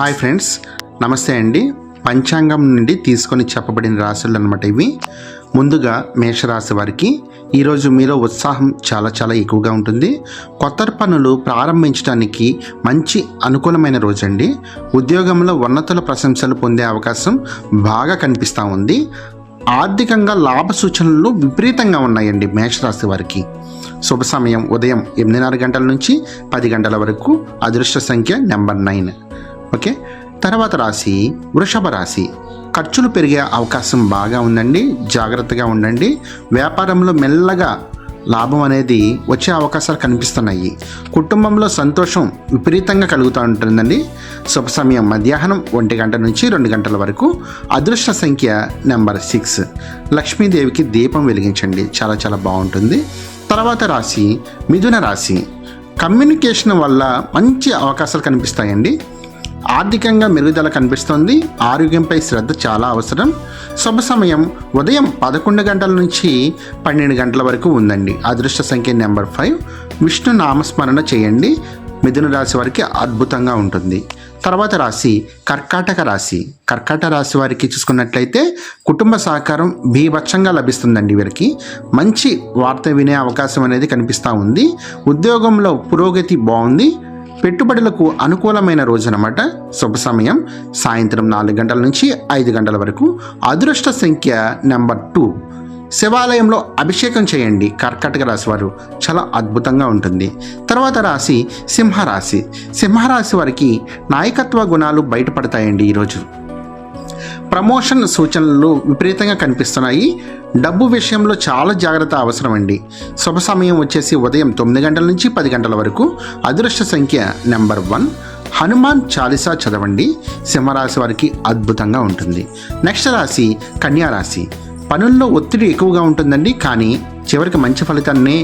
Hi friends, నమస్తే అండి. పంచాంగం నుండి తీసుకొని చెప్పబడిన రాశులు అన్నమాట ఇవి. ముందుగా మేషరాశి వారికి ఈరోజు మీలో ఉత్సాహం చాలా ఎక్కువగా ఉంటుంది. కొత్త పనులు ప్రారంభించడానికి మంచి అనుకూలమైన రోజు అండి. ఉద్యోగంలో ఉన్నతుల ప్రశంసలు పొందే అవకాశం బాగా కనిపిస్తూ ఉంది. ఆర్థికంగా లాభ సూచనలు విపరీతంగా ఉన్నాయండి మేషరాశి వారికి. శుభ సమయం ఉదయం 8:30 గంటల నుంచి 10 గంటల వరకు. అదృష్ట సంఖ్య నెంబర్ 9. ఓకే, తర్వాత రాశి వృషభ రాశి. ఖర్చులు పెరిగే అవకాశం బాగా ఉందండి, జాగ్రత్తగా ఉండండి. వ్యాపారంలో మెల్లగా లాభం అనేది వచ్చే అవకాశాలు కనిపిస్తున్నాయి. కుటుంబంలో సంతోషం విపరీతంగా కలుగుతూ ఉంటుందండి. శుభ సమయం మధ్యాహ్నం 1 గంట నుంచి 2 గంటల వరకు. అదృష్ట సంఖ్య నెంబర్ 6. లక్ష్మీదేవికి దీపం వెలిగించండి, చాలా బాగుంటుంది. తర్వాత రాశి మిథున రాశి. కమ్యూనికేషన్ వల్ల మంచి అవకాశాలు కనిపిస్తాయండి. ఆర్థికంగా మెరుగుదల కనిపిస్తుంది. ఆరోగ్యంపై శ్రద్ధ చాలా అవసరం. శుభ సమయం ఉదయం 11 గంటల నుంచి 12 గంటల వరకు ఉందండి. అదృష్ట సంఖ్య నెంబర్ 5. విష్ణు నామస్మరణ చేయండి. మిథున రాశి వారికి అద్భుతంగా ఉంటుంది. తర్వాత రాశి కర్కాటక రాశి. కర్కాటక రాశి వారికి చూసుకున్నట్లయితే కుటుంబ సహకారం బీభత్సంగా లభిస్తుందండి. వీరికి మంచి వార్త వినే అవకాశం అనేది కనిపిస్తూ ఉంది. ఉద్యోగంలో పురోగతి బాగుంది. పెట్టుబడులకు అనుకూలమైన రోజు అన్నమాట. శుభ సమయం సాయంత్రం 4 గంటల నుంచి 5 గంటల వరకు. అదృష్ట సంఖ్య నెంబర్ 2. శివాలయంలో అభిషేకం చేయండి. కర్కాటక రాశి వారు చాలా అద్భుతంగా ఉంటుంది. తర్వాత రాశి సింహరాశి. సింహరాశి వారికి నాయకత్వ గుణాలు బయటపడతాయండి. ఈరోజు ప్రమోషన్ సూచనలు విపరీతంగా కనిపిస్తున్నాయి. డబ్బు విషయంలో చాలా జాగ్రత్త అవసరం అండి. శుభ సమయం వచ్చేసి ఉదయం 9 గంటల నుంచి 10 గంటల వరకు. అదృష్ట సంఖ్య నెంబర్ 1. హనుమాన్ చాలీసా చదవండి. సింహరాశి వారికి అద్భుతంగా ఉంటుంది. నెక్స్ట్ రాశి కన్యా రాశి. పనుల్లో ఒత్తిడి ఎక్కువగా ఉంటుందండి, కానీ చివరికి మంచి ఫలితాన్ని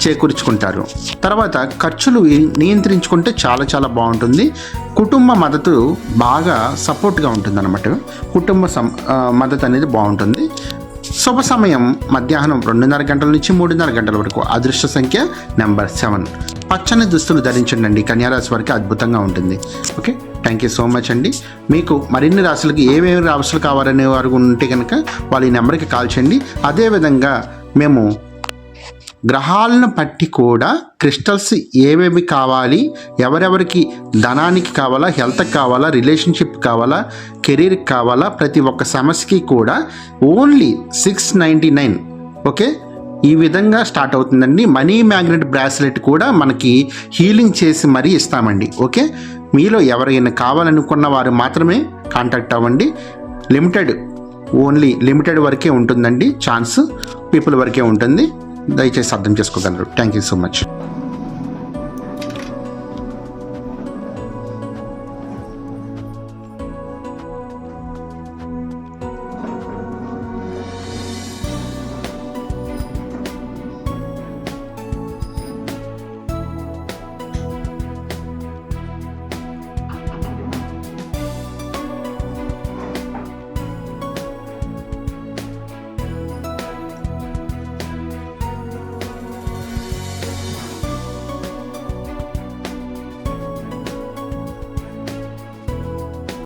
చేకూర్చుకుంటారు. తర్వాత ఖర్చులు నియంత్రించుకుంటే చాలా బాగుంటుంది. కుటుంబ మద్దతు బాగా సపోర్ట్గా ఉంటుంది అన్నమాట. కుటుంబ మద్దతు అనేది బాగుంటుంది. శుభ సమయం మధ్యాహ్నం 2:30 గంటల నుంచి 3:30 గంటల వరకు. అదృష్ట సంఖ్య నెంబర్ 7. పచ్చని దుస్తులు ధరించండి. కన్యారాశి వారికి అద్భుతంగా ఉంటుంది. Okay, thank you so much అండి. మీకు మరిన్ని రాశులకి ఏమేమి రాశులు కావాలనే వారు ఉంటే కనుక వాళ్ళ ఈ నెంబర్కి కాల్ చేయండి. అదేవిధంగా మేము గ్రహాలను బట్టి కూడా క్రిస్టల్స్ ఏవేవి కావాలి, ఎవరెవరికి ధనానికి కావాలా, హెల్త్కి కావాలా, రిలేషన్షిప్ కావాలా, కెరీర్కి కావాలా, ప్రతి ఒక్క సమస్యకి కూడా ఓన్లీ 699. ఓకే, ఈ విధంగా స్టార్ట్ అవుతుందండి. మనీ మ్యాగ్నెట్ బ్రాస్లెట్ కూడా మనకి హీలింగ్ చేసి మరీ ఇస్తామండి. ఓకే, మీలో ఎవరైనా కావాలనుకున్న వారు మాత్రమే కాంటాక్ట్ అవ్వండి. ఓన్లీ లిమిటెడ్ వరకే ఉంటుందండి. ఛాన్స్ పీపుల్ వరకే ఉంటుంది. దయచేసి అర్థం చేసుకోగలరు. Thank you so much.